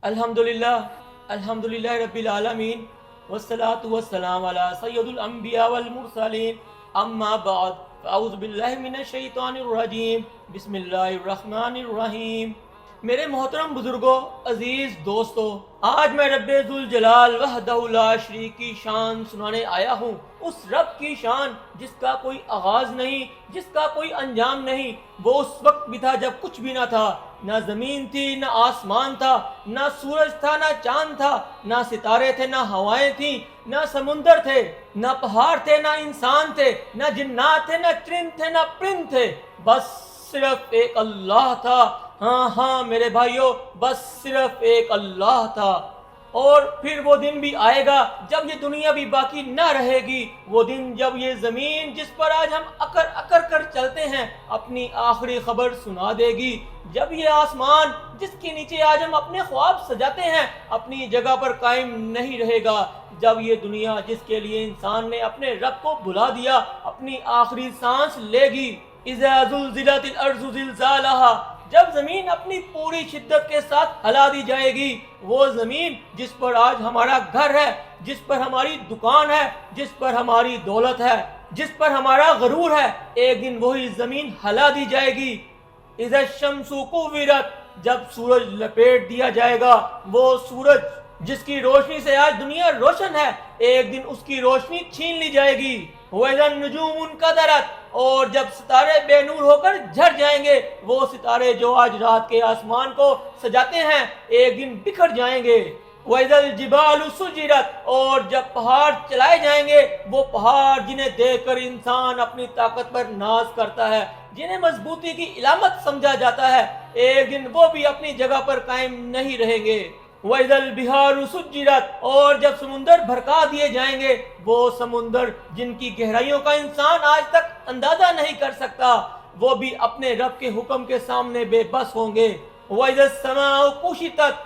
الحمدللہ الحمدللہ رب العالمین والصلاة والسلام علی سید الانبیاء والمرسلین اما بعد فاعوذ باللہ من الشیطان الرجیم بسم اللہ الرحمن الرحیم۔ میرے محترم بزرگوں، عزیز دوستو، آج میں رب ذوالجلال وحدہ لا شریک کی شان سنانے آیا ہوں، اس رب کی شان جس کا کوئی آغاز نہیں، جس کا کوئی انجام نہیں۔ وہ اس وقت بھی تھا جب کچھ بھی نہ تھا، نہ زمین تھی، نہ آسمان تھا، نہ سورج تھا، نہ چاند تھا، نہ ستارے تھے، نہ ہوائیں تھیں، نہ سمندر تھے، نہ پہاڑ تھے، نہ انسان تھے، نہ جنات تھے، نہ چرند تھے، نہ پرند تھے۔ بس صرف ایک اللہ تھا۔ ہاں میرے بھائیوں، بس صرف ایک اللہ تھا۔ اور پھر وہ دن بھی آئے گا جب یہ دنیا بھی باقی نہ رہے گی، وہ دن جب یہ زمین جس پر آج ہم اکر اکر کر چلتے ہیں اپنی آخری خبر سنا دے گی، جب یہ آسمان جس کے نیچے آج ہم اپنے خواب سجاتے ہیں اپنی جگہ پر قائم نہیں رہے گا، جب یہ دنیا جس کے لیے انسان نے اپنے رب کو بھلا دیا اپنی آخری سانس لے گی۔ اذا زلزلت الارض زلزالها، جب زمین اپنی پوری شدت کے ساتھ ہلا دی جائے گی، وہ زمین جس پر آج ہمارا گھر ہے، جس پر ہماری دکان ہے، جس پر ہماری دولت ہے، جس پر ہمارا غرور ہے، ایک دن وہی زمین ہلا دی جائے گی۔ اذا الشمس کورت، جب سورج لپیٹ دیا جائے گا، وہ سورج جس کی روشنی سے آج دنیا روشن ہے ایک دن اس کی روشنی چھین لی جائے گی۔ وَإِذَا النُّجُومُ انْكَدَرَتْ، اور جب ستارے بے نور ہو کر جھڑ جائیں گے، وہ ستارے جو آج رات کے آسمان کو سجاتے ہیں ایک دن بکھر جائیں گے۔ وَإِذَا الْجِبَالُ سُجِّرَتْ، اور جب پہاڑ چلائے جائیں گے، وہ پہاڑ جنہیں دیکھ کر انسان اپنی طاقت پر ناز کرتا ہے، جنہیں مضبوطی کی علامت سمجھا جاتا ہے، ایک دن وہ بھی اپنی جگہ پر قائم نہیں رہیں گے۔ وَإِذَا الْبِحَارُ سُجِّرَتْ، اور جب سمندر بھڑکا دیے جائیں گے، وہ سمندر جن کی گہرائیوں کا انسان آج تک اندازہ نہیں کر سکتا، وہ بھی اپنے رب کے حکم کے سامنے بے بس ہوں گے۔ وَإِذَا السَّمَاءُ كُشِطَتْ،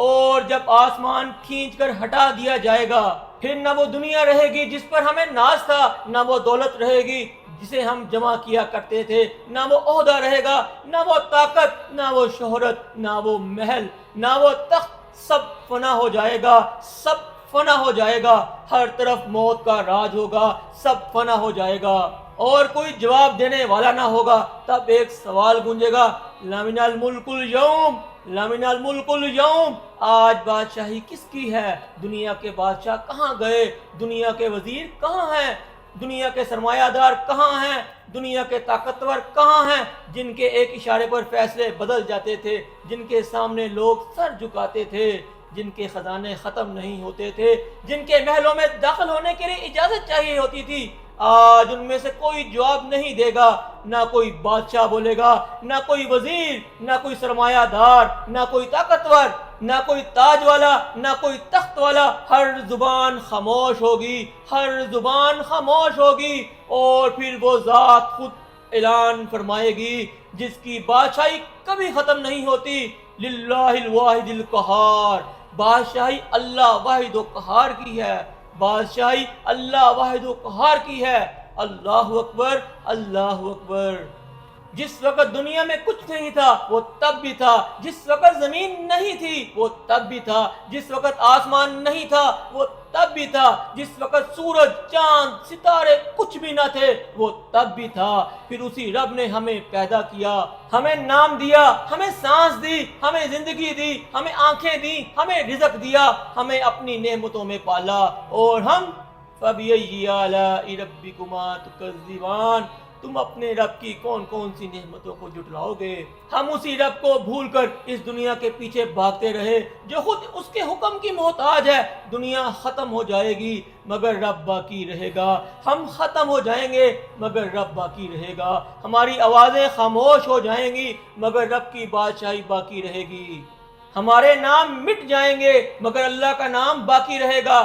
اور جب آسمان کھینچ کر ہٹا دیا جائے گا، پھر نہ وہ دنیا رہے گی جس پر ہمیں ناز تھا، نہ وہ دولت رہے گی جسے ہم جمع کیا کرتے تھے، نہ وہ عہدہ رہے گا، نہ وہ طاقت، نہ وہ شہرت، نہ وہ محل، نہ وہ تخت، سب فنا ہو جائے گا، سب فنا ہو جائے گا۔ ہر طرف موت کا راج ہوگا، سب فنا ہو جائے گا اور کوئی جواب دینے والا نہ ہوگا۔ تب ایک سوال گونجے گا، لمن الملک اليوم، لمن الملک اليوم، آج بادشاہی کس کی ہے؟ دنیا کے بادشاہ کہاں گئے؟ دنیا کے وزیر کہاں ہیں؟ دنیا کے سرمایہ دار کہاں ہیں؟ دنیا کے طاقتور کہاں ہیں جن کے ایک اشارے پر فیصلے بدل جاتے تھے، جن کے سامنے لوگ سر جھکاتے تھے، جن کے خزانے ختم نہیں ہوتے تھے، جن کے محلوں میں داخل ہونے کے لیے اجازت چاہیے ہوتی تھی؟ آج ان میں سے کوئی جواب نہیں دے گا، نہ کوئی بادشاہ بولے گا، نہ کوئی وزیر، نہ کوئی سرمایہ دار، نہ کوئی طاقتور، نہ کوئی تاج والا، نہ کوئی تخت والا۔ ہر زبان خاموش ہوگی، ہر زبان خاموش ہوگی، اور پھر وہ ذات خود اعلان فرمائے گی جس کی بادشاہی کبھی ختم نہیں ہوتی، للہ الواحد القہار، بادشاہی اللہ واحد و قہار کی ہے، بادشاہی اللہ واحد و قہار کی ہے۔ اللہ اکبر، اللہ اکبر۔ جس وقت دنیا میں کچھ نہیں تھا وہ تب بھی تھا، جس وقت زمین نہیں تھی وہ تب بھی تھا، جس وقت آسمان نہیں تھا وہ تب بھی تھا، جس وقت سورج، چاند، ستارے کچھ بھی نہ تھے وہ تب بھی تھا۔ پھر اسی رب نے ہمیں پیدا کیا، ہمیں نام دیا، ہمیں سانس دی، ہمیں زندگی دی، ہمیں آنکھیں دی، ہمیں رزق دیا، ہمیں اپنی نعمتوں میں پالا، اور ہم فَبِأَيِّ آلَاءِ رَبِّكُمَا تُكَذِّبَانِ، تم اپنے رب کی کون کون سی نعمتوں کو جھٹلاؤ گے؟ ہم اسی رب کو بھول کر اس دنیا کے پیچھے بھاگتے رہے جو خود اس کے حکم کی محتاج ہے۔ دنیا ختم ہو جائے گی مگر رب باقی رہے گا، ہم ختم ہو جائیں گے مگر رب باقی رہے گا، ہماری آوازیں خاموش ہو جائیں گی مگر رب کی بادشاہی باقی رہے گی، ہمارے نام مٹ جائیں گے مگر اللہ کا نام باقی رہے گا۔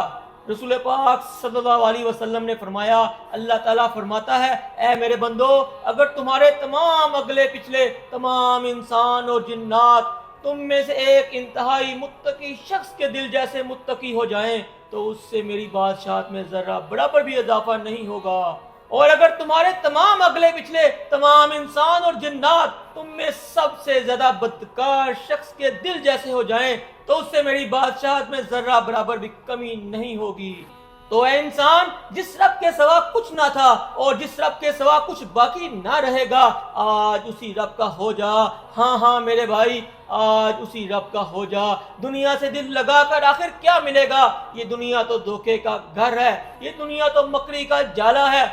رسول پاک صلی اللہ علیہ وسلم نے فرمایا، اللہ تعالیٰ فرماتا ہے، اے میرے بندو، اگر تمہارے تمام اگلے پچھلے تمام انسان اور جنات تم میں سے ایک انتہائی متقی شخص کے دل جیسے متقی ہو جائیں تو اس سے میری بادشاہت میں ذرہ برابر بھی اضافہ نہیں ہوگا، اور اگر تمہارے تمام اگلے پچھلے تمام انسان اور جنات تم میں سب سے زیادہ بدکار شخص کے دل جیسے ہو جائیں تو اس سے میری بادشاہت میں ذرہ برابر بھی کمی نہیں ہوگی۔ تو اے انسان، جس رب کے سوا کچھ نہ تھا اور جس رب کے سوا کچھ باقی نہ رہے گا، آج اسی رب کا ہو جا۔ ہاں ہاں میرے بھائی، آج اسی رب کا ہو جا۔ دنیا سے دل لگا کر آخر کیا ملے گا؟ یہ دنیا تو دھوکے کا گھر ہے، یہ دنیا تو مکری کا جالا ہے۔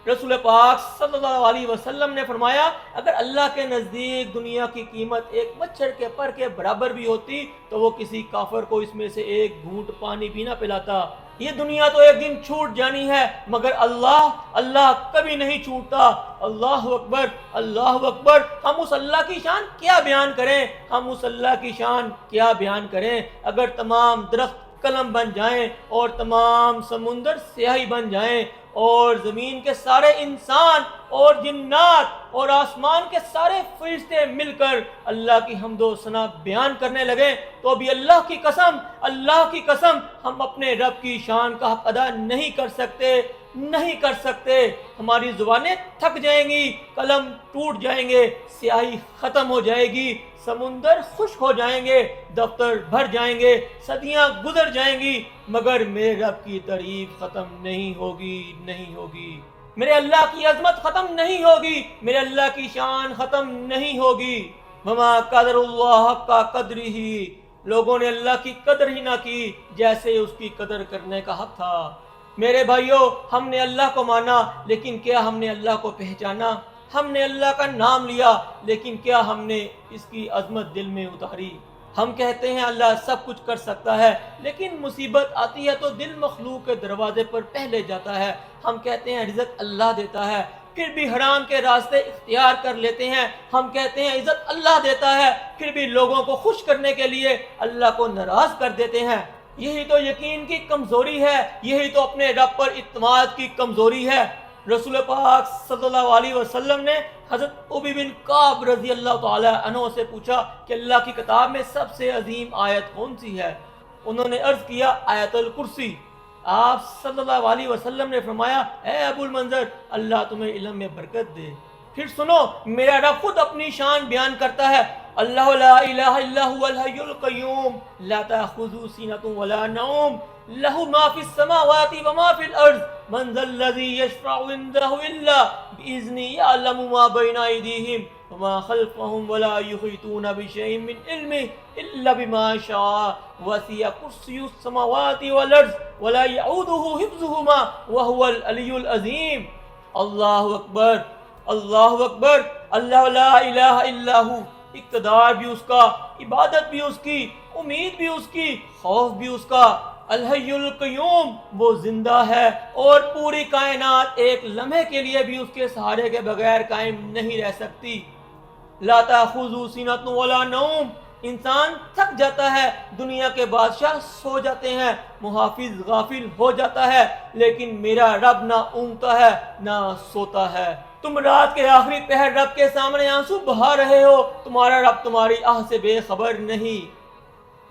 رسول پاک صلی اللہ علیہ وسلم نے فرمایا، اگر اللہ کے نزدیک دنیا کی قیمت ایک مچھر کے پر کے برابر بھی ہوتی تو وہ کسی کافر کو اس میں سے ایک گھونٹ پانی بھی نہ پلاتا۔ یہ دنیا تو ایک دن چھوٹ جانی ہے، مگر اللہ کبھی نہیں چھوٹتا۔ اللہ اکبر، اللہ اکبر۔ ہم اس اللہ کی شان کیا بیان کریں، ہم اس اللہ کی شان کیا بیان کریں؟ اگر تمام درخت قلم بن جائیں اور تمام سمندر سیاہی بن جائیں اور زمین کے سارے انسان اور جنات اور آسمان کے سارے فرشتے مل کر اللہ کی حمد و ثنا بیان کرنے لگیں تو بھی اللہ کی قسم ہم اپنے رب کی شان کا حق ادا نہیں کر سکتے۔ ہماری زبانیں تھک جائیں گی، قلم ٹوٹ جائیں گے، سیاہی ختم ہو جائے گی، سمندر خشک ہو جائیں گے، دفتر بھر جائیں گے، صدیاں گزر جائیں گی، مگر میرے رب کی تعریف ختم نہیں ہوگی۔ میرے اللہ کی عظمت ختم نہیں ہوگی، میرے اللہ کی شان ختم نہیں ہوگی۔ وما قدر اللہ حق قدرہ، لوگوں نے اللہ کی قدر ہی نہ کی جیسے اس کی قدر کرنے کا حق تھا۔ میرے بھائیوں، ہم نے اللہ کو مانا لیکن کیا ہم نے اللہ کو پہچانا؟ ہم نے اللہ کا نام لیا لیکن کیا ہم نے اس کی عظمت دل میں اتاری؟ ہم کہتے ہیں اللہ سب کچھ کر سکتا ہے، لیکن مصیبت آتی ہے تو دل مخلوق کے دروازے پر پہلے جاتا ہے۔ ہم کہتے ہیں رزق اللہ دیتا ہے، پھر بھی حرام کے راستے اختیار کر لیتے ہیں۔ ہم کہتے ہیں عزت اللہ دیتا ہے، پھر بھی لوگوں کو خوش کرنے کے لیے اللہ کو ناراض کر دیتے ہیں۔ یہی تو یقین کی کمزوری ہے، یہی تو اپنے رب پر اعتماد کی کمزوری ہے۔ رسول پاک صلی اللہ علیہ وسلم نے حضرت ابی بن کعب رضی اللہ تعالی عنہ سے پوچھا کہ اللہ کی کتاب میں سب سے عظیم آیت کون سی ہے؟ انہوں نے عرض کیا آیت الکرسی۔ آپ صلی اللہ علیہ وسلم نے فرمایا، اے ابو المنذر، اللہ تمہیں علم میں برکت دے۔ پھر سنو، میرا رب خود اپنی شان بیان کرتا ہے، اللہ لا الہ الا هو الحی القیوم لا تأخذہ سینۃ ولا نوم لہ ما فی السماوات وما فی الارض من ذا الذی یشفع عنده الا بإذنہ یعلم ما بین ایدیہم وما خلفهم ولا یحیطون بشیء من علمہ الا بما شاء وسع کرسیہ السماوات والارض ولا یعودہ حفظہما وہو العلی العظیم۔ اللہ اکبر، اللہ اکبر۔ اللہ لا الہ الا ہو، اقتدار بھی اس کا، عبادت بھی اس کی، امید بھی اس کی، خوف بھی اس کا۔ الحی القیوم، وہ زندہ ہے اور پوری کائنات ایک لمحے کے لیے بھی اس کے سہارے کے بغیر قائم نہیں رہ سکتی۔ لا تأخذہ سینۃ ولا نوم، انسان تھک جاتا ہے، دنیا کے بادشاہ سو جاتے ہیں، محافظ غافل ہو جاتا ہے، لیکن میرا رب نہ اونگتا ہے نہ سوتا ہے۔ تم رات کے آخری پہر رب کے سامنے آنسو بہا رہے ہو، تمہارا رب تمہاری آہ سے بے خبر نہیں۔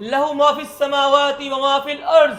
لہ ما فی السماوات وما فی الارض،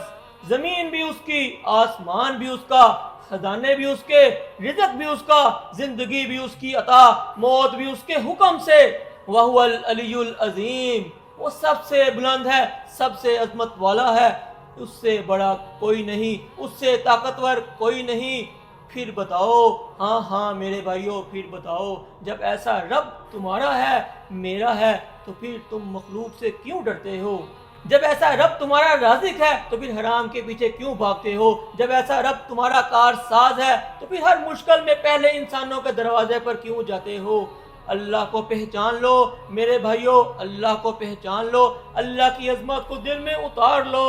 زمین بھی اس کی، آسمان بھی اس کا، خزانے بھی اس کے، رزق بھی اس کا، زندگی بھی اس کی عطا، موت بھی اس کے حکم سے۔ وہو العلی العظیم، وہ سب سے بلند ہے، سب سے عظمت والا ہے، اس سے بڑا کوئی نہیں، اس سے طاقتور کوئی نہیں۔ پھر بتاؤ، ہاں میرے بھائیوں، پھر بتاؤ، جب ایسا رب تمہارا ہے، میرا ہے، تو پھر تم مخلوق سے کیوں ڈرتے ہو؟ جب ایسا رب تمہارا رازق ہے تو پھر حرام کے پیچھے کیوں بھاگتے ہو؟ جب ایسا رب تمہارا کار ساز ہے تو پھر ہر مشکل میں پہلے انسانوں کے دروازے پر کیوں جاتے ہو؟ اللہ کو پہچان لو میرے بھائیوں، اللہ کو پہچان لو، اللہ کی عظمت کو دل میں اتار لو،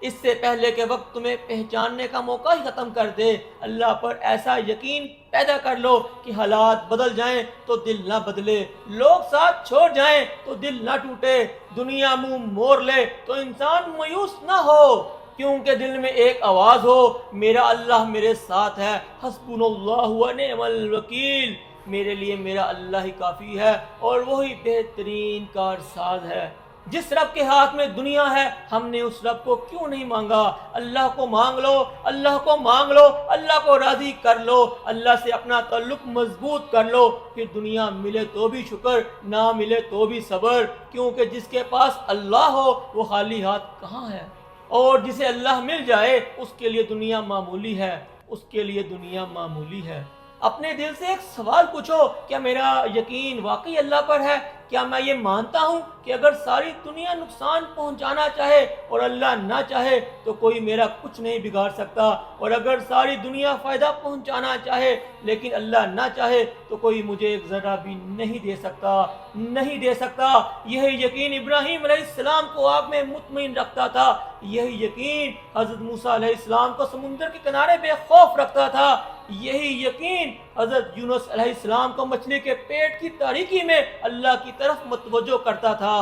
اس سے پہلے کہ وقت تمہیں پہچاننے کا موقع ہی ختم کر دے۔ اللہ پر ایسا یقین پیدا کر لو کہ حالات بدل جائیں تو دل نہ بدلے، لوگ ساتھ چھوڑ جائیں تو دل نہ ٹوٹے، دنیا منہ موڑ لے تو انسان مایوس نہ ہو، کیونکہ دل میں ایک آواز ہو، میرا اللہ میرے ساتھ ہے، حسبنا اللہ و نعم الوکیل، میرے لیے میرا اللہ ہی کافی ہے اور وہی بہترین کارساز ہے۔ جس رب کے ہاتھ میں دنیا ہے ہم نے اس رب کو کیوں نہیں مانگا؟ اللہ کو مانگ لو، اللہ کو مانگ لو، اللہ کو راضی کر لو، اللہ سے اپنا تعلق مضبوط کر لو، پھر دنیا ملے تو بھی شکر، نہ ملے تو بھی صبر، کیونکہ جس کے پاس اللہ ہو وہ خالی ہاتھ کہاں ہے؟ اور جسے اللہ مل جائے اس کے لیے دنیا معمولی ہے، اس کے لیے دنیا معمولی ہے۔ اپنے دل سے ایک سوال پوچھو، کیا میرا یقین واقعی اللہ پر ہے؟ کیا میں یہ مانتا ہوں کہ اگر ساری دنیا نقصان پہنچانا چاہے اور اللہ نہ چاہے تو کوئی میرا کچھ نہیں بگاڑ سکتا، اور اگر ساری دنیا فائدہ پہنچانا چاہے لیکن اللہ نہ چاہے تو کوئی مجھے ایک ذرہ بھی نہیں دے سکتا، نہیں دے سکتا۔ یہی یقین ابراہیم علیہ السلام کو آگ میں مطمئن رکھتا تھا، یہی یقین حضرت موسیٰ علیہ السلام کو سمندر کے کنارے بے خوف رکھتا تھا، یہی یقین حضرت یونس علیہ السلام کو مچھلی کے پیٹ کی تاریکی میں اللہ کی طرف متوجہ کرتا تھا،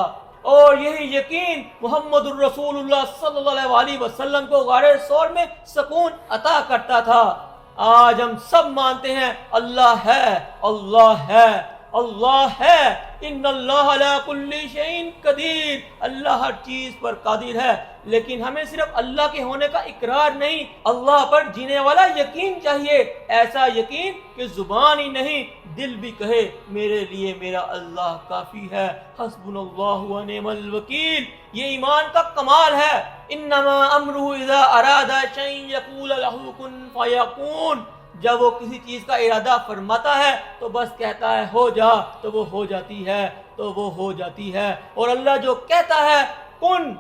اور یہی یقین محمد الرسول اللہ صلی اللہ علیہ وسلم کو غار ثور میں سکون عطا کرتا تھا۔ آج ہم سب مانتے ہیں اللہ ہے، اللہ ہے، اللہ ہے، ان اللہ علی کل شیء قدیر، اللہ ہر چیز پر قادر ہے، لیکن ہمیں صرف اللہ کے ہونے کا اقرار نہیں، اللہ پر جینے والا یقین چاہیے، ایسا یقین کہ زبان ہی نہیں دل بھی کہے میرے لیے میرا اللہ کافی ہے، حسبنا اللہ و نعم الوکیل۔ یہ ایمان کا کمال ہے، انما امرہ اذا اراد شیئا یقول له کن فیکون، جب وہ کسی چیز کا ارادہ فرماتا ہے تو بس کہتا ہے ہو جا تو وہ ہو جاتی ہے، تو وہ ہو جاتی ہے، اور اللہ جو کہتا ہے کن،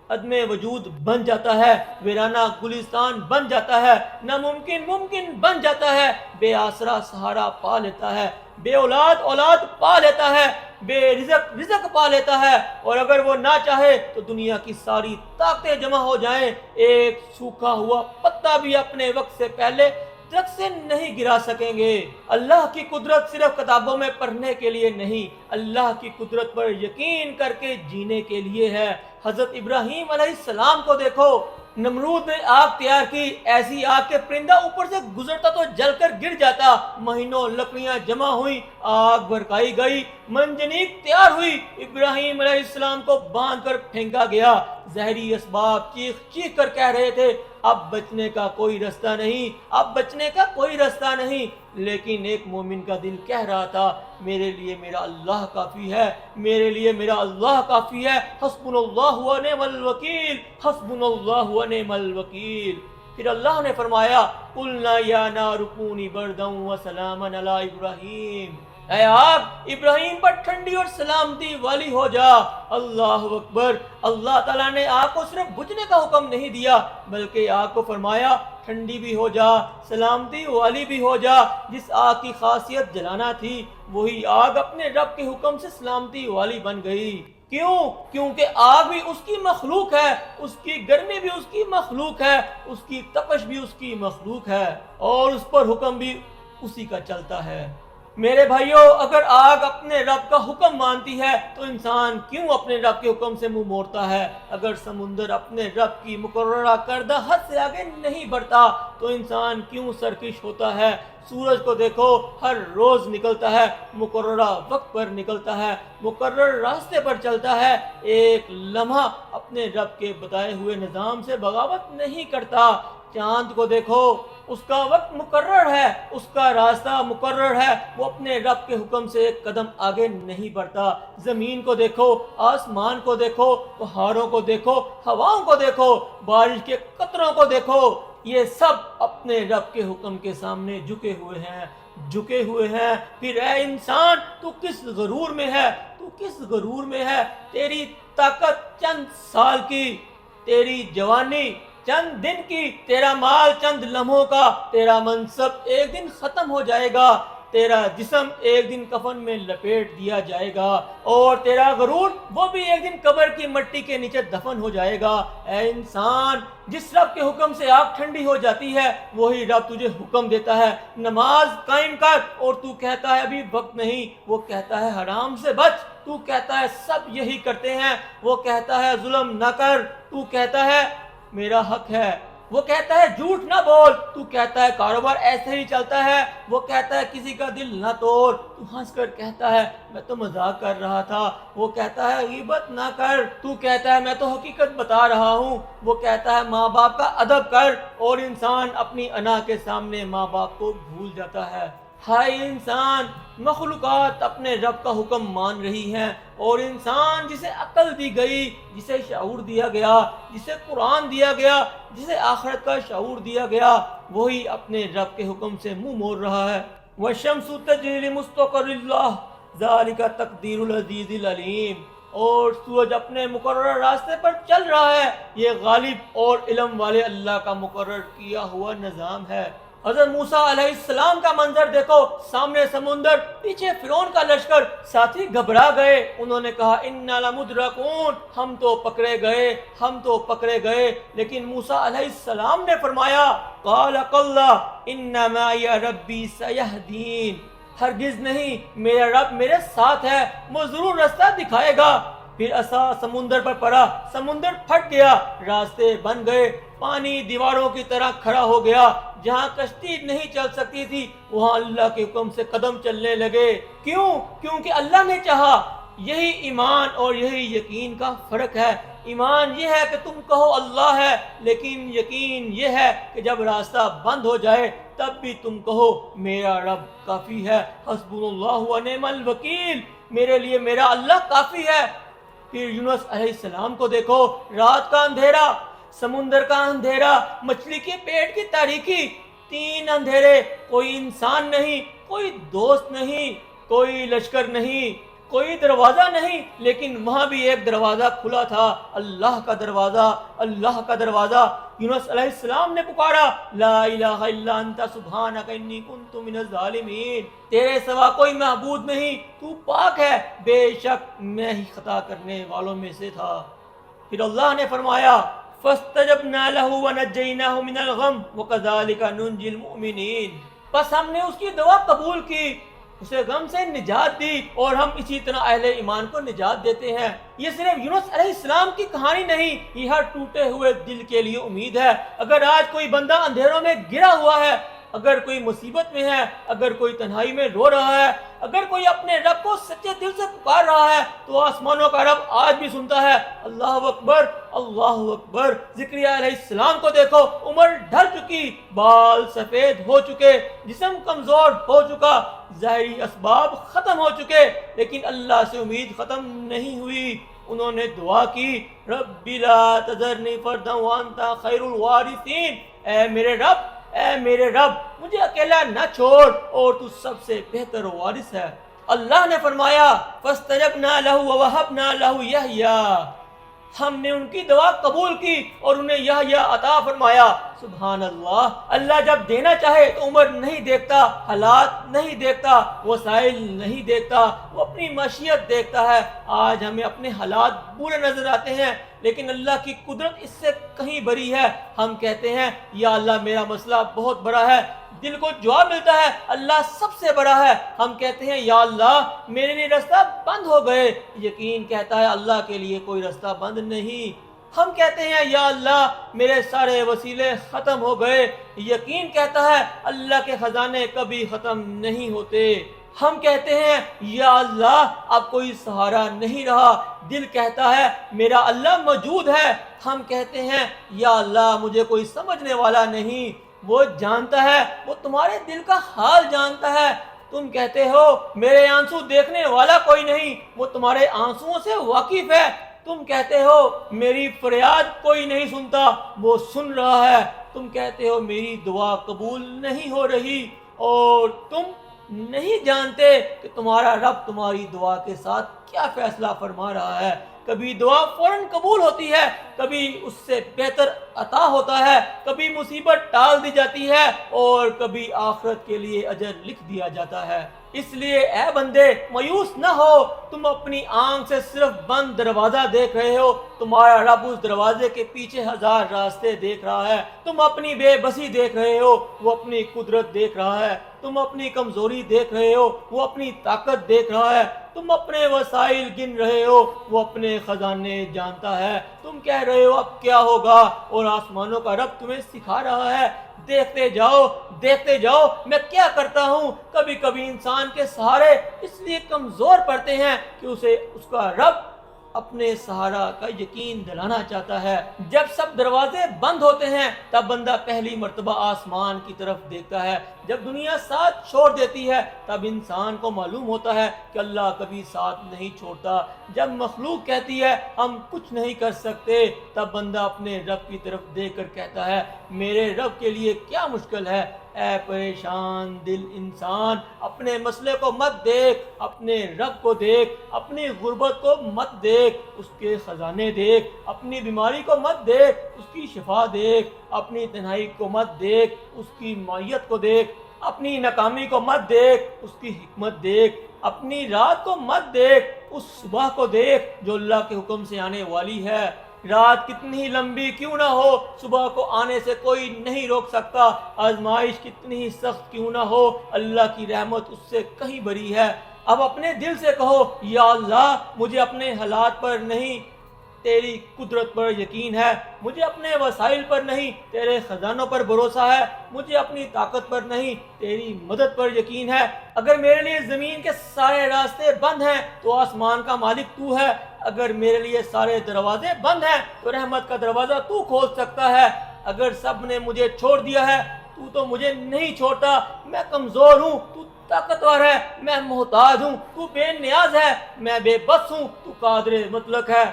عدم وجود بن جاتا ہے، ویرانہ گلستان بن جاتا ہے، ناممکن ممکن بن جاتا ہے، بے آسرا سہارا پا لیتا ہے، بے اولاد اولاد پا لیتا ہے، بے رزق رزق پا لیتا ہے، اور اگر وہ نہ چاہے تو دنیا کی ساری طاقتیں جمع ہو جائیں، ایک سوکھا ہوا پتا بھی اپنے وقت سے پہلے درخت سے نہیں گرا سکیں گے۔ اللہ کی قدرت صرف کتابوں میں پڑھنے کے لیے نہیں، اللہ کی قدرت پر یقین کر کے جینے کے لیے ہے۔ حضرت ابراہیم علیہ السلام کو دیکھو، نمرود نے آگ تیار کی، ایسی آگ کے پرندہ اوپر سے گزرتا تو جل کر گر جاتا، مہینوں لکڑیاں جمع ہوئی، آگ بھڑکائی گئی، منجنیق تیار ہوئی، ابراہیم علیہ السلام کو باندھ کر پھینکا گیا، زہری اسباب چیخ چیخ کر کہہ رہے تھے اب بچنے کا کوئی رستہ نہیں، اب بچنے کا کوئی رستہ نہیں، لیکن ایک مومن کا دل کہہ رہا تھا میرے لیے میرا اللہ کافی ہے، میرے لیے میرا اللہ کافی ہے، حسبنا اللہ و نعم الوکیل، حسبنا اللہ و نعم الوکیل۔ پھر اللہ نے فرمایا قلنا یا نار کونی بردا وسلاما علی ابراہیم، اے آگ ابراہیم پر ٹھنڈی اور سلامتی والی ہو جا۔ اللہ اکبر، اللہ تعالیٰ نے آگ کو صرف بجھنے کا حکم نہیں دیا بلکہ آگ کو فرمایا ٹھنڈی بھی ہو جا، سلامتی والی بھی ہو جا۔ جس آگ کی خاصیت جلانا تھی وہی آگ اپنے رب کے حکم سے سلامتی والی بن گئی۔ کیوں؟ کیونکہ آگ بھی اس کی مخلوق ہے، اس کی گرمی بھی اس کی مخلوق ہے، اس کی تپش بھی اس کی مخلوق ہے، اور اس پر حکم بھی اسی کا چلتا ہے۔ میرے بھائیوں، اگر آگ اپنے رب کا حکم مانتی ہے تو انسان کیوں اپنے رب کے حکم سے منہ موڑتا ہے؟ اگر سمندر اپنے رب کی مقررہ کردہ حد سے آگے نہیں بڑھتا تو انسان کیوں سرکش ہوتا ہے؟ سورج کو دیکھو، ہر روز نکلتا ہے، مقررہ وقت پر نکلتا ہے، مقرر راستے پر چلتا ہے، ایک لمحہ اپنے رب کے بتائے ہوئے نظام سے بغاوت نہیں کرتا۔ چاند کو دیکھو، اس کا وقت مقرر ہے، اس کا راستہ مقرر ہے، وہ اپنے رب کے حکم سے ایک قدم آگے نہیں بڑھتا۔ زمین کو دیکھو، آسمان کو دیکھو، پہاڑوں کو دیکھو، ہواؤں کو دیکھو، بارش کے قطروں کو دیکھو، یہ سب اپنے رب کے حکم کے سامنے جھکے ہوئے ہیں، جھکے ہوئے ہیں۔ پھر اے انسان، تو کس غرور میں ہے؟ تو کس غرور میں ہے؟ تیری طاقت چند سال کی، تیری جوانی چند دن کی، تیرا مال چند لمحوں کا، تیرا منصب ایک دن ختم ہو جائے گا، تیرا جسم ایک دن کفن میں لپیٹ دیا جائے گا، اور تیرا غرور وہ بھی ایک دن قبر کی مٹی کے نیچے دفن ہو جائے گا۔ اے انسان، جس رب کے حکم سے آگ ٹھنڈی ہو جاتی ہے وہی رب تجھے حکم دیتا ہے نماز قائم کر، اور تو کہتا ہے ابھی وقت نہیں، وہ کہتا ہے حرام سے بچ، تو کہتا ہے سب یہی کرتے ہیں، وہ کہتا ہے ظلم نہ کر، تو کہتا ہے میرا حق ہے وہ کہتا ہے جھوٹ نہ بول، تو کہتا ہے کاروبار ایسے ہی چلتا ہے، وہ کہتا ہے کسی کا دل نہ توڑ، تو ہنس کر کہتا ہے میں تو مذاق کر رہا تھا، وہ کہتا ہے غیبت نہ کر، تو کہتا ہے میں تو حقیقت بتا رہا ہوں، وہ کہتا ہے ماں باپ کا ادب کر، اور انسان اپنی انا کے سامنے ماں باپ کو بھول جاتا ہے۔ ہائے انسان، مخلوقات اپنے رب کا حکم مان رہی ہیں، اور انسان جسے عقل دی گئی، جسے شعور دیا گیا، جسے قرآن دیا گیا، جسے آخرت کا شعور دیا گیا، وہی اپنے رب کے حکم سے منہ موڑ رہا ہے۔ وَالشَّمْسُ تَجْرِي لِمُسْتَقَرٍّ لَهَا ذَلِكَ تَقْدِيرُ الْعَزِيزِ الْعَلِيمِ، اور سورج اپنے مقررہ راستے پر چل رہا ہے، یہ غالب اور علم والے اللہ کا مقرر کیا ہوا نظام ہے۔ حضرت موسیٰ علیہ السلام کا منظر دیکھو، سامنے سمندر، پیچھے فرعون کا لشکر، ساتھی گھبرا گئے، انہوں نے کہا اِنَّا لَمُدْرَكُونَ، ہم تو پکڑے گئے، ہم تو پکڑے گئے، لیکن موسیٰ علیہ السلام نے فرمایا قَالَ قَلَّا إِنَّ مَعِيَ رَبِّي سَيَهْدِينِ، ہرگز نہیں، میرا رب میرے ساتھ ہے، وہ ضرور رستہ دکھائے گا۔ پھر عصا سمندر پر پڑا، سمندر پھٹ گیا، راستے بن گئے، پانی دیواروں کی طرح کھڑا ہو گیا، جہاں کشتی نہیں چل سکتی تھی وہاں اللہ کے حکم سے قدم چلنے لگے۔ کیوں؟ کیونکہ اللہ نے چاہا۔ یہی ایمان اور یہی یقین کا فرق ہے۔ ایمان یہ ہے کہ تم کہو اللہ ہے، لیکن یقین یہ ہے کہ جب راستہ بند ہو جائے تب بھی تم کہو میرا رب کافی ہے، حسبنا اللہ و نعم الوکیل، میرے لیے میرا اللہ کافی ہے۔ پھر یونس علیہ السلام کو دیکھو، رات کا اندھیرا، سمندر کا اندھیرا، مچھلی کے پیٹ کی تاریکی، تین اندھیرے، کوئی انسان نہیں، کوئی دوست نہیں، کوئی لشکر نہیں، کوئی دروازہ نہیں، لیکن وہاں بھی ایک دروازہ کھلا تھا، اللہ کا دروازہ، اللہ کا دروازہ۔ یونس علیہ السلام نے پکارا لا الہ الا انت سبحانک انی کنت من الظالمین، تیرے سوا کوئی معبود نہیں، تو پاک ہے، بے شک میں ہی خطا کرنے والوں میں سے تھا۔ پھر اللہ نے فرمایا فَاسْتَجَبْنَا لَهُ وَنَجَّيْنَاهُ مِنَ الْغَمِّ وَكَذَلِكَ نُنْجِي الْمُؤْمِنِينَ، بس ہم نے اس کی دعا قبول کی، اسے غم سے نجات دی، اور ہم اسی طرح اہل ایمان کو نجات دیتے ہیں۔ یہ صرف یونس علیہ السلام کی کہانی نہیں، یہ ہر ٹوٹے ہوئے دل کے لیے امید ہے۔ اگر آج کوئی بندہ اندھیروں میں گرا ہوا ہے، اگر کوئی مصیبت میں ہے، اگر کوئی تنہائی میں رو رہا ہے، اگر کوئی اپنے رب کو سچے دل سے پکار رہا ہے، تو آسمانوں کا رب آج بھی سنتا ہے۔ اللہ اکبر، اللہ اکبر۔ زکریا علیہ السلام کو دیکھو، عمر ڈھل چکی، بال سفید ہو چکے، جسم کمزور ہو چکا، ظاہری اسباب ختم ہو چکے، لیکن اللہ سے امید ختم نہیں ہوئی۔ انہوں نے دعا کی رب لا تذرنی فردا وانت خیر الوارثین، اے میرے رب، اے میرے رب، مجھے اکیلا نہ چھوڑ، اور تو سب سے بہتر وارث ہے۔ اللہ نے فرمایا فاستجبنا له ووهبنا له یحییٰ، ہم نے ان کی دعا قبول کی اور انہیں یحییٰ عطا فرمایا۔ سبحان اللہ، اللہ جب دینا چاہے تو عمر نہیں دیکھتا، حالات نہیں دیکھتا، وسائل نہیں دیکھتا، وہ اپنی مشیت دیکھتا ہے۔ آج ہمیں اپنے حالات برے نظر آتے ہیں، لیکن اللہ کی قدرت اس سے کہیں بری ہے۔ ہم کہتے ہیں یا اللہ میرا مسئلہ بہت بڑا ہے، دل کو جواب ملتا ہے اللہ سب سے بڑا ہے۔ ہم کہتے ہیں یا اللہ میرے لیے رستہ بند ہو گئے، یقین کہتا ہے اللہ کے لیے کوئی رستہ بند نہیں۔ ہم کہتے ہیں یا اللہ میرے سارے وسیلے ختم ہو گئے، یقین کہتا ہے اللہ کے خزانے کبھی ختم نہیں ہوتے۔ ہم کہتے ہیں یا اللہ اب کوئی سہارا نہیں رہا، دل کہتا ہے میرا اللہ موجود ہے۔ ہم کہتے ہیں یا اللہ مجھے کوئی سمجھنے والا نہیں، وہ جانتا ہے، وہ تمہارے دل کا حال جانتا ہے۔ تم کہتے ہو میرے آنسو دیکھنے والا کوئی نہیں، وہ تمہارے آنسوؤں سے واقف ہے۔ تم کہتے ہو میری فریاد کوئی نہیں سنتا، وہ سن رہا ہے۔ تم کہتے ہو میری دعا قبول نہیں ہو رہی، اور تم نہیں جانتے کہ تمہارا رب تمہاری دعا کے ساتھ کیا فیصلہ فرما رہا ہے۔ کبھی دعا فوراً قبول ہوتی ہے، کبھی اس سے بہتر عطا ہوتا ہے، کبھی مصیبت ٹال دی جاتی ہے، اور کبھی آخرت کے لیے اجر لکھ دیا جاتا ہے۔ اس لیے اے بندے مایوس نہ ہو، تم اپنی آنکھ سے صرف بند دروازہ دیکھ رہے ہو، تمہارا رب اس دروازے کے پیچھے ہزار راستے دیکھ رہا ہے. تم اپنی بے بسی دیکھ رہے ہو، وہ اپنی قدرت دیکھ رہا ہے. تم اپنی کمزوری دیکھ رہے ہو، وہ اپنی طاقت دیکھ رہا ہے. تم اپنے وسائل گن رہے ہو، وہ اپنے خزانے جانتا ہے. تم کہہ رہے ہو اب کیا ہوگا، اور آسمانوں کا رب تمہیں سکھا رہا ہے دیکھتے جاؤ دیکھتے جاؤ میں کیا کرتا ہوں. کبھی کبھی انسان کے سہارے اس لیے کمزور پڑتے ہیں کہ اسے اس کا رب اپنے سہارا کا یقین دلانا چاہتا ہے. جب سب دروازے بند ہوتے ہیں تب بندہ پہلی مرتبہ آسمان کی طرف دیکھتا ہے. جب دنیا ساتھ چھوڑ دیتی ہے تب انسان کو معلوم ہوتا ہے کہ اللہ کبھی ساتھ نہیں چھوڑتا. جب مخلوق کہتی ہے ہم کچھ نہیں کر سکتے تب بندہ اپنے رب کی طرف دیکھ کر کہتا ہے میرے رب کے لیے کیا مشکل ہے. اے پریشان دل انسان، اپنے مسئلے کو مت دیکھ، اپنے رب کو دیکھ. اپنی غربت کو مت دیکھ، اس کے خزانے دیکھ. اپنی بیماری کو مت دیکھ، اس کی شفا دیکھ. اپنی تنہائی کو مت دیکھ، اس کی معیت کو دیکھ. اپنی ناکامی کو مت دیکھ، اس کی حکمت دیکھ. اپنی رات کو مت دیکھ، اس صبح کو دیکھ جو اللہ کے حکم سے آنے والی ہے. رات کتنی ہی لمبی کیوں نہ ہو، صبح کو آنے سے کوئی نہیں روک سکتا. آزمائش کتنی ہی سخت کیوں نہ ہو، اللہ کی رحمت اس سے کہیں بری ہے. اب اپنے دل سے کہو یا اللہ مجھے اپنے حالات پر نہیں تیری قدرت پر یقین ہے. مجھے اپنے وسائل پر نہیں تیرے خزانوں پر بھروسہ ہے. مجھے اپنی طاقت پر نہیں تیری مدد پر یقین ہے. اگر میرے لیے زمین کے سارے راستے بند ہیں تو آسمان کا مالک تو ہے. اگر میرے لیے سارے دروازے بند ہیں تو رحمت کا دروازہ تو کھول سکتا ہے. اگر سب نے مجھے چھوڑ دیا ہے تو مجھے نہیں چھوڑتا. میں کمزور ہوں، تو طاقتور ہے. میں محتاج ہوں، تو بے نیاز ہے. میں بے بس ہوں، تو قادر مطلق ہے.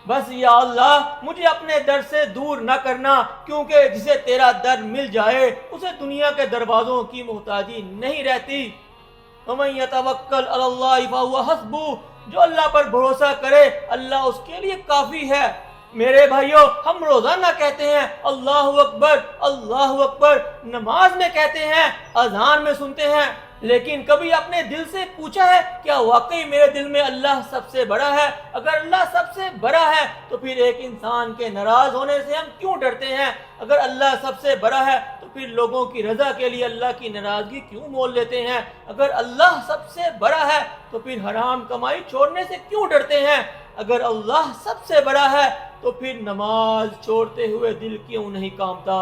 بس یا اللہ مجھے اپنے در سے دور نہ کرنا، کیونکہ جسے تیرا در مل جائے اسے دنیا کے دروازوں کی محتاجی نہیں رہتی. وَمَن يَتَوَكَّلْ عَلَى اللَّهِ فَهُوَ حَسْبُهُ، جو اللہ پر بھروسہ کرے اللہ اس کے لیے کافی ہے. میرے بھائیوں، ہم روزانہ کہتے ہیں اللہ اکبر اللہ اکبر، نماز میں کہتے ہیں، اذان میں سنتے ہیں، لیکن کبھی اپنے دل سے پوچھا ہے کیا واقعی میرے دل میں اللہ سب سے بڑا ہے؟ اگر اللہ سب سے بڑا ہے تو پھر ایک انسان کے ناراض ہونے سے ہم کیوں ڈرتے ہیں؟ اگر اللہ سب سے بڑا ہے تو پھر لوگوں کی رضا کے لیے اللہ کی ناراضگی کیوں مول لیتے ہیں؟ اگر اللہ سب سے بڑا ہے تو پھر حرام کمائی چھوڑنے سے کیوں ڈرتے ہیں؟ اگر اللہ سب سے بڑا ہے تو پھر نماز چھوڑتے ہوئے دل کیوں نہیں کانپتا؟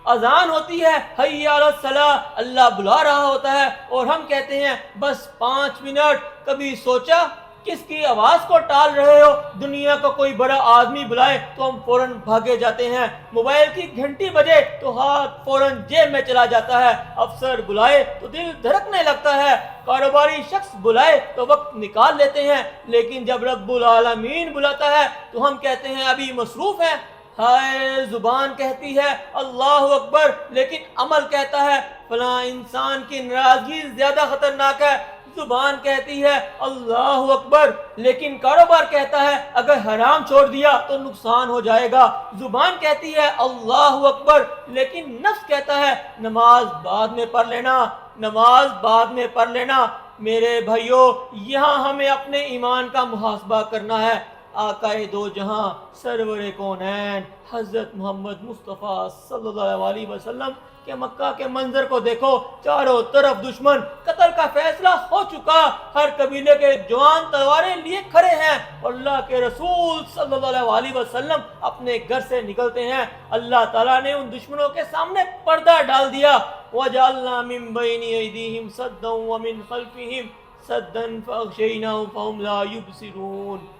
اذان ہوتی ہے حی علی الصلاۃ، اللہ بلا رہا ہوتا ہے اور ہم کہتے ہیں بس 5 منٹ. کبھی سوچا کس کی آواز کو ٹال رہے ہو؟ دنیا کو کوئی بڑا آدمی بلائے تو ہم فوراً بھاگے جاتے ہیں. موبائل کی گھنٹی بجے تو ہاتھ فوراً جیب میں چلا جاتا ہے. افسر بلائے تو دل دھڑکنے لگتا ہے. کاروباری شخص بلائے تو وقت نکال لیتے ہیں. لیکن جب رب العالمین بلاتا ہے تو ہم کہتے ہیں ابھی مصروف ہیں. ہائے زبان کہتی ہے اللہ اکبر لیکن عمل کہتا ہے فلاں انسان کی ناراضگی زیادہ خطرناک ہے. زبان کہتی ہے اللہ اکبر لیکن کاروبار کہتا ہے اگر حرام چھوڑ دیا تو نقصان ہو جائے گا. زبان کہتی ہے اللہ اکبر لیکن نفس کہتا ہے نماز بعد میں پڑھ لینا، نماز بعد میں پڑھ لینا. میرے بھائیوں، یہاں ہمیں اپنے ایمان کا محاسبہ کرنا ہے. آقائے دو جہاں سرور کونین حضرت محمد مصطفیٰ صلی اللہ علیہ وسلم کہ مکہ کے منظر کو دیکھو، چاروں طرف دشمن، قتل کا فیصلہ ہو چکا. ہر قبیلے کے جوان تلواریں لیے کھڑے ہیں اور اللہ کے رسول صلی اللہ علیہ وسلم اپنے گھر سے نکلتے ہیں. اللہ تعالیٰ نے ان دشمنوں کے سامنے پردہ ڈال دیا. وَجَعَلْنَا مِن بَيْنِ أَيْدِيهِمْ سَدًّا وَمِن خَلْفِهِمْ سَدًّا فَأَغْشَيْنَاهُمْ فَهُمْ لَا يُبْصِرُونَ.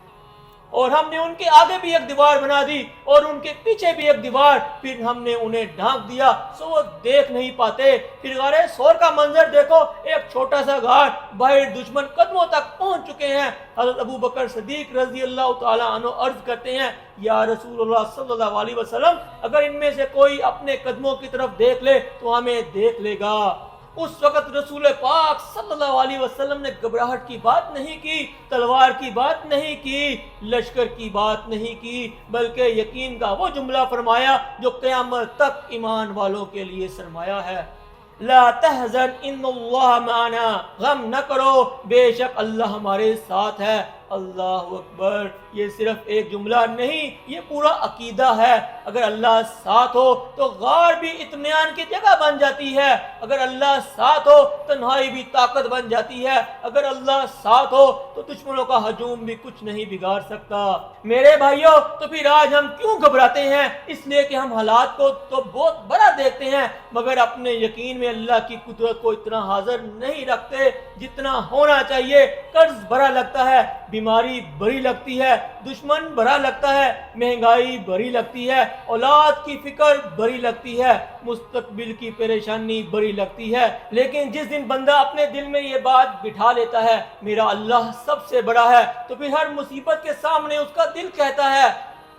اور ہم نے ان کے آگے بھی ایک دیوار بنا دی اور ان کے پیچھے بھی ایک دیوار، پھر ہم نے انہیں ڈھانک دیا سو وہ دیکھ نہیں پاتے. پھر غار سور کا منظر دیکھو، ایک چھوٹا سا غار، باہر دشمن قدموں تک پہنچ چکے ہیں. حضرت ابو بکر صدیق رضی اللہ تعالیٰ عنہ عرض کرتے ہیں یا رسول اللہ صلی اللہ علیہ وسلم اگر ان میں سے کوئی اپنے قدموں کی طرف دیکھ لے تو ہمیں دیکھ لے گا. اس وقت رسول پاک صلی اللہ علیہ وسلم نے گھبراہٹ کی بات نہیں کی، تلوار کی بات نہیں کی، لشکر کی بات نہیں کی، بلکہ یقین کا وہ جملہ فرمایا جو قیامت تک ایمان والوں کے لیے سرمایہ ہے. لا تحزن ان اللہ معنا، غم نہ کرو بے شک اللہ ہمارے ساتھ ہے. اللہ اکبر، یہ صرف ایک جملہ نہیں، یہ پورا عقیدہ ہے۔ اگر اللہ ساتھ ہو تو غار بھی اطمینان کی جگہ بن جاتی ہے، اگر اللہ ساتھ ہو تنہائی بھی طاقت بن جاتی ہے، اگر اللہ ساتھ ہو تو دشمنوں کا ہجوم بھی کچھ نہیں بگاڑ سکتا۔ میرے بھائیوں، تو پھر آج ہم کیوں گھبراتے ہیں؟ اس لیے کہ ہم حالات کو تو بہت بڑا دیکھتے ہیں، مگر اپنے یقین میں اللہ کی قدرت کو اتنا حاضر نہیں رکھتے جتنا ہونا چاہیے۔ قرض بڑا لگتا ہے، بیماری بڑی لگتی ہے، دشمن بڑا لگتا ہے، مہنگائی بڑی لگتی ہے، اولاد کی فکر بڑی لگتی ہے، مستقبل کی پریشانی بڑی لگتی ہے، لیکن جس دن بندہ اپنے دل میں یہ بات بٹھا لیتا ہے میرا اللہ سب سے بڑا ہے، تو پھر ہر مصیبت کے سامنے اس کا دل کہتا ہے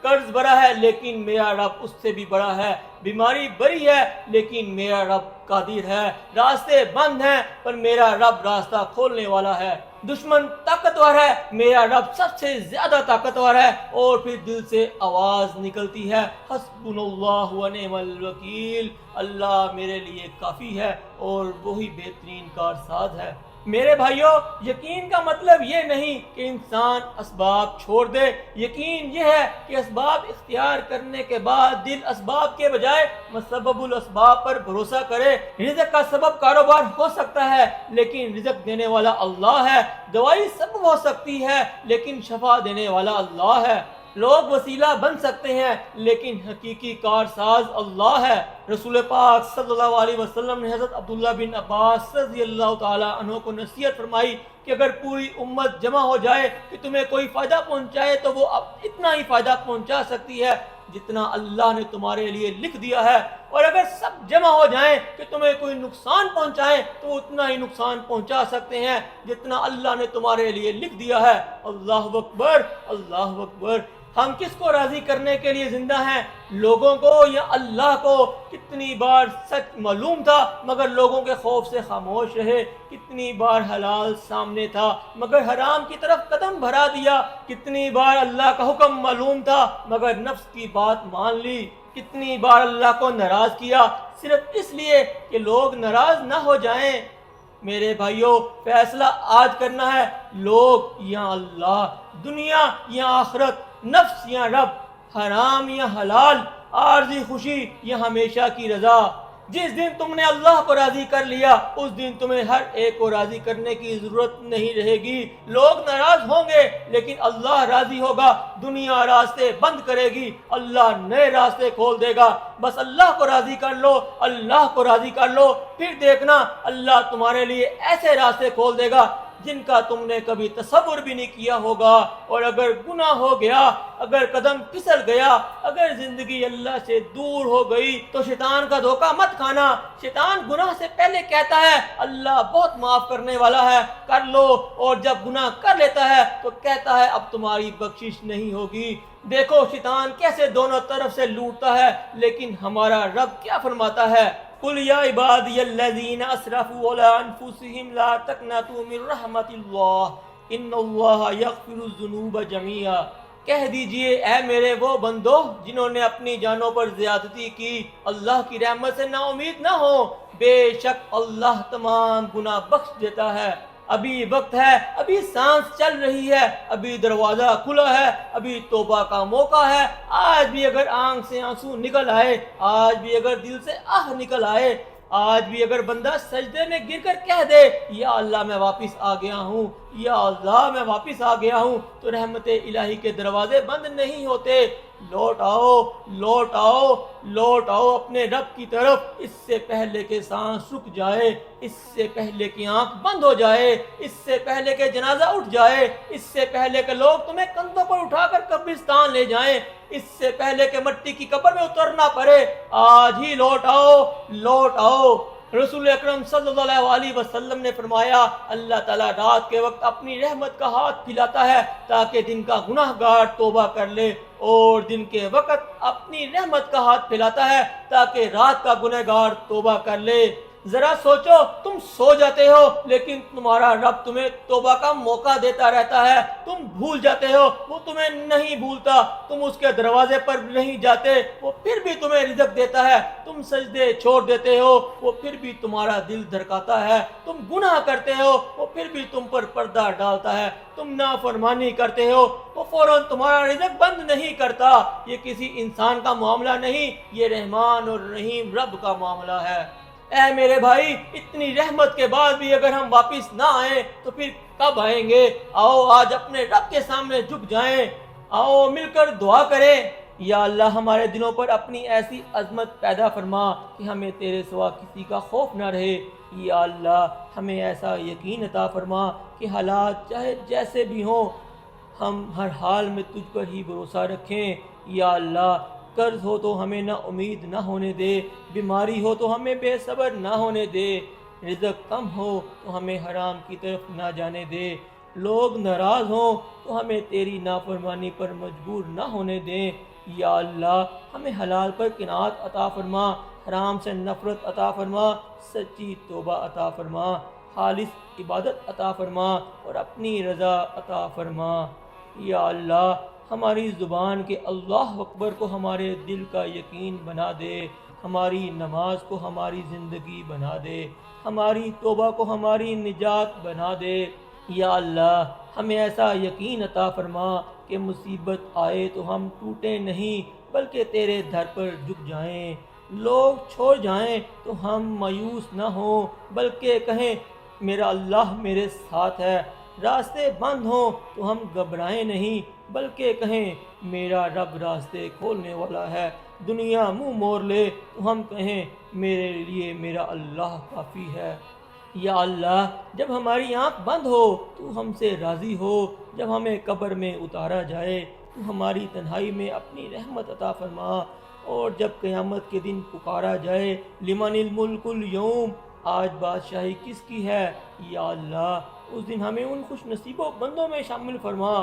قرض بڑا ہے لیکن میرا رب اس سے بھی بڑا ہے، بیماری بڑی ہے لیکن میرا رب قادر ہے، راستے بند ہیں پر میرا رب راستہ کھولنے والا ہے، دشمن طاقتور ہے، میرا رب سب سے زیادہ طاقتور ہے، اور پھر دل سے آواز نکلتی ہے حسبنا اللہ و نعم الوکیل، اللہ میرے لیے کافی ہے اور وہی بہترین کارساز ہے۔ میرے بھائیوں، یقین کا مطلب یہ نہیں کہ انسان اسباب چھوڑ دے، یقین یہ ہے کہ اسباب اختیار کرنے کے بعد دل اسباب کے بجائے مسبب الاسباب پر بھروسہ کرے۔ رزق کا سبب کاروبار ہو سکتا ہے لیکن رزق دینے والا اللہ ہے، دوائی سبب ہو سکتی ہے لیکن شفا دینے والا اللہ ہے، لوگ وسیلہ بن سکتے ہیں لیکن حقیقی کارساز اللہ ہے۔ رسول پاک صلی اللہ علیہ وسلم نے حضرت عبداللہ بن عباس رضی اللہ تعالی عنہ کو نصیحت فرمائی کہ اگر پوری امت جمع ہو جائے کہ تمہیں کوئی فائدہ پہنچائے تو وہ اب اتنا ہی فائدہ پہنچا سکتی ہے جتنا اللہ نے تمہارے لیے لکھ دیا ہے، اور اگر سب جمع ہو جائیں کہ تمہیں کوئی نقصان پہنچائے تو اتنا ہی نقصان پہنچا سکتے ہیں جتنا اللہ نے تمہارے لیے لکھ دیا ہے۔ اللہ اکبر، اللہ اکبر۔ ہم کس کو راضی کرنے کے لیے زندہ ہیں، لوگوں کو یا اللہ کو؟ کتنی بار سچ معلوم تھا مگر لوگوں کے خوف سے خاموش رہے، کتنی بار حلال سامنے تھا مگر حرام کی طرف قدم بڑھا دیا، کتنی بار اللہ کا حکم معلوم تھا مگر نفس کی بات مان لی، کتنی بار اللہ کو ناراض کیا صرف اس لیے کہ لوگ ناراض نہ ہو جائیں۔ میرے بھائیوں، فیصلہ آج کرنا ہے، لوگ یا اللہ، دنیا یا آخرت، نفس یا رب، حرام یا حلال، عارضی خوشی یا ہمیشہ کی رضا۔ جس دن تم نے اللہ کو راضی کر لیا اس دن تمہیں ہر ایک کو راضی کرنے کی ضرورت نہیں رہے گی، لوگ ناراض ہوں گے لیکن اللہ راضی ہوگا، دنیا راستے بند کرے گی، اللہ نئے راستے کھول دے گا۔ بس اللہ کو راضی کر لو، اللہ کو راضی کر لو، پھر دیکھنا اللہ تمہارے لیے ایسے راستے کھول دے گا جن کا تم نے کبھی تصور بھی نہیں کیا ہوگا۔ اور اگر گناہ ہو گیا، اگر قدم پھسل گیا، اگر زندگی اللہ سے دور ہو گئی تو شیطان کا دھوکہ مت کھانا۔ شیطان گناہ سے پہلے کہتا ہے اللہ بہت معاف کرنے والا ہے، کر لو، اور جب گناہ کر لیتا ہے تو کہتا ہے اب تمہاری بخشش نہیں ہوگی۔ دیکھو شیطان کیسے دونوں طرف سے لوٹتا ہے، لیکن ہمارا رب کیا فرماتا ہے؟ قل یا عبادی الذین اسرفوا علی انفسہم لا تقنطوا من رحمت اللہ ان اللہ یغفر الذنوب جميعا۔ کہہ دیجئے اے میرے وہ بندو جنہوں نے اپنی جانوں پر زیادتی کی، اللہ کی رحمت سے نا امید نہ ہو، بے شک اللہ تمام گناہ بخش دیتا ہے۔ ابھی وقت ہے، ابھی سانس چل رہی ہے، ابھی دروازہ کھلا ہے، ابھی توبہ کا موقع ہے۔ آج بھی اگر آنکھ سے آنسو نکل آئے، آج بھی اگر دل سے آہ نکل آئے، آج بھی اگر بندہ سجدے میں گر کر کہہ دے یا اللہ میں واپس آ گیا ہوں، یا اللہ میں واپس آ گیا ہوں، تو رحمت الہی کے دروازے بند نہیں ہوتے۔ لوٹ آؤ، لوٹ آؤ، لوٹ آؤ اپنے رب کی طرف، اس سے پہلے کہ سانس رک جائے، اس سے پہلے کہ آنکھ بند ہو جائے، اس سے پہلے کہ جنازہ اٹھ جائے، اس سے پہلے کہ لوگ تمہیں کندھوں پر اٹھا کر قبرستان لے جائیں، اس سے پہلے کہ مٹی کی قبر میں اترنا پڑے، آج ہی لوٹ آؤ، لوٹ آؤ۔ رسول اکرم صلی اللہ علیہ وسلم نے فرمایا اللہ تعالیٰ رات کے وقت اپنی رحمت کا ہاتھ پھیلاتا ہے تاکہ دن کا گناہ گار توبہ کر لے، اور دن کے وقت اپنی رحمت کا ہاتھ پھیلاتا ہے تاکہ رات کا گناہ گار توبہ کر لے۔ ذرا سوچو، تم سو جاتے ہو لیکن تمہارا رب تمہیں توبہ کا موقع دیتا رہتا ہے. تم بھول جاتے ہو، وہ تمہیں نہیں بھولتا. تم اس کے دروازے پر نہیں جاتے، وہ پھر بھی تمہیں رزق دیتا ہے. تم سجدے چھوڑ دیتے ہو، وہ پھر بھی تمہارا دل دھڑکاتا ہے. تم گناہ کرتے ہو، وہ پھر بھی تم پر پردہ ڈالتا ہے. تم نافرمانی کرتے ہو، وہ فوراً تمہارا رزق بند نہیں کرتا. یہ کسی انسان کا معاملہ نہیں، یہ رحمان اور رحیم رب کا معاملہ ہے. اے میرے بھائی، اتنی رحمت کے بعد بھی اگر ہم واپس نہ آئیں تو پھر کب آئیں گے؟ آؤ آج اپنے رب کے سامنے جھک جائیں. آؤ مل کر دعا کریں. یا اللہ، ہمارے دلوں پر اپنی ایسی عظمت پیدا فرما کہ ہمیں تیرے سوا کسی کا خوف نہ رہے. یا اللہ، ہمیں ایسا یقین عطا فرما کہ حالات چاہے جیسے بھی ہوں، ہم ہر حال میں تجھ پر ہی بھروسہ رکھیں. یا اللہ، قرض ہو تو ہمیں نہ امید نہ ہونے دے، بیماری ہو تو ہمیں بے صبر نہ ہونے دے، رزق کم ہو تو ہمیں حرام کی طرف نہ جانے دے، لوگ ناراض ہوں تو ہمیں تیری نافرمانی پر مجبور نہ ہونے دیں. یا اللہ، ہمیں حلال پر قناعت عطا فرما، حرام سے نفرت عطا فرما، سچی توبہ عطا فرما، خالص عبادت عطا فرما اور اپنی رضا عطا فرما. یا اللہ، ہماری زبان کے اللہ اکبر کو ہمارے دل کا یقین بنا دے، ہماری نماز کو ہماری زندگی بنا دے، ہماری توبہ کو ہماری نجات بنا دے. یا اللہ، ہمیں ایسا یقین عطا فرما کہ مصیبت آئے تو ہم ٹوٹیں نہیں بلکہ تیرے در پر جھک جائیں. لوگ چھوڑ جائیں تو ہم مایوس نہ ہوں بلکہ کہیں میرا اللہ میرے ساتھ ہے. راستے بند ہوں تو ہم گھبرائیں نہیں بلکہ کہیں میرا رب راستے کھولنے والا ہے. دنیا منہ موڑ لے تو ہم کہیں میرے لیے میرا اللہ کافی ہے. یا اللہ، جب ہماری آنکھ بند ہو تو ہم سے راضی ہو، جب ہمیں قبر میں اتارا جائے تو ہماری تنہائی میں اپنی رحمت عطا فرما، اور جب قیامت کے دن پکارا جائے لمن الملک اليوم، آج بادشاہی کس کی ہے؟ یا اللہ، اس دن ہمیں ان خوش نصیبوں بندوں میں شامل فرما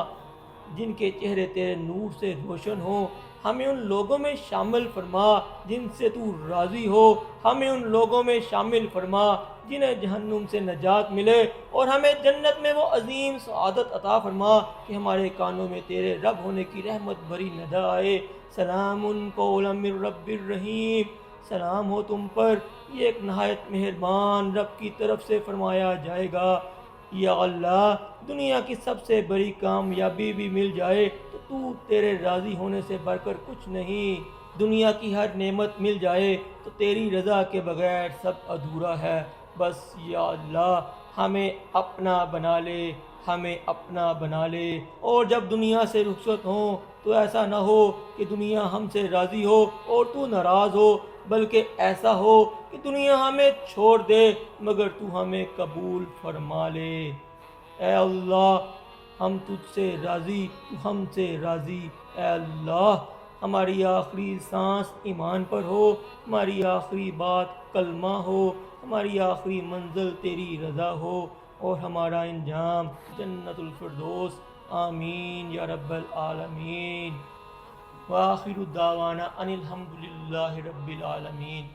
جن کے چہرے تیرے نور سے روشن ہوں. ہمیں ان لوگوں میں شامل فرما جن سے تو راضی ہو. ہمیں ان لوگوں میں شامل فرما جنہیں جہنم سے نجات ملے، اور ہمیں جنت میں وہ عظیم سعادت عطا فرما کہ ہمارے کانوں میں تیرے رب ہونے کی رحمت بھری ندا آئے. سلام قولا من رب الرحیم، سلام ہو تم پر، یہ ایک نہایت مہربان رب کی طرف سے فرمایا جائے گا. یا اللہ، دنیا کی سب سے بڑی کامیابی بھی مل جائے تو تیرے راضی ہونے سے بڑھ کر کچھ نہیں. دنیا کی ہر نعمت مل جائے تو تیری رضا کے بغیر سب ادھورا ہے. بس یا اللہ، ہمیں اپنا بنا لے، ہمیں اپنا بنا لے. اور جب دنیا سے رخصت ہوں تو ایسا نہ ہو کہ دنیا ہم سے راضی ہو اور تو ناراض ہو، بلکہ ایسا ہو کہ دنیا ہمیں چھوڑ دے مگر تو ہمیں قبول فرما لے. اے اللہ، ہم تجھ سے راضی، تو ہم سے راضی. اے اللہ، ہماری آخری سانس ایمان پر ہو، ہماری آخری بات کلمہ ہو، ہماری آخری منزل تیری رضا ہو، اور ہمارا انجام جنت الفردوس. آمین یا رب العالمین. وآخر دعوانا ان الحمد للہ رب العالمین.